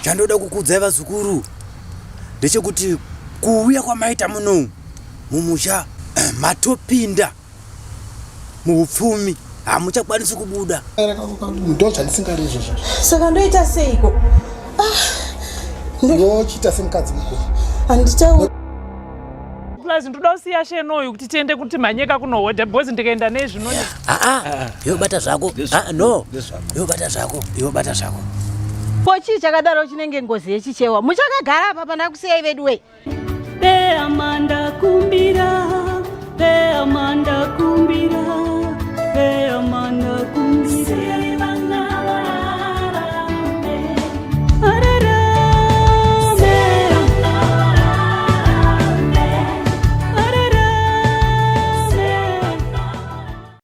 Chandoda kukudza vazukuru ndechekuti kuuya kwamaita muno mumusha matopinda muupfumi hamuchakwanisi kubuda. Ndocha ndisingarizvo zvazvo. Saka ndoita seiko? Ndochita semukadzi mukuru. Handitauri. Plus ndoda usiya shenoyo kuti tiende kuti manyeka kunohodha because ndikaenda nezvinoni. Yobata zvako. No. Yobata zvako. Pochi chakadaro chinenge ngozi yechichewa. Muchakagara apa pana kusiyai vedu we. Amanda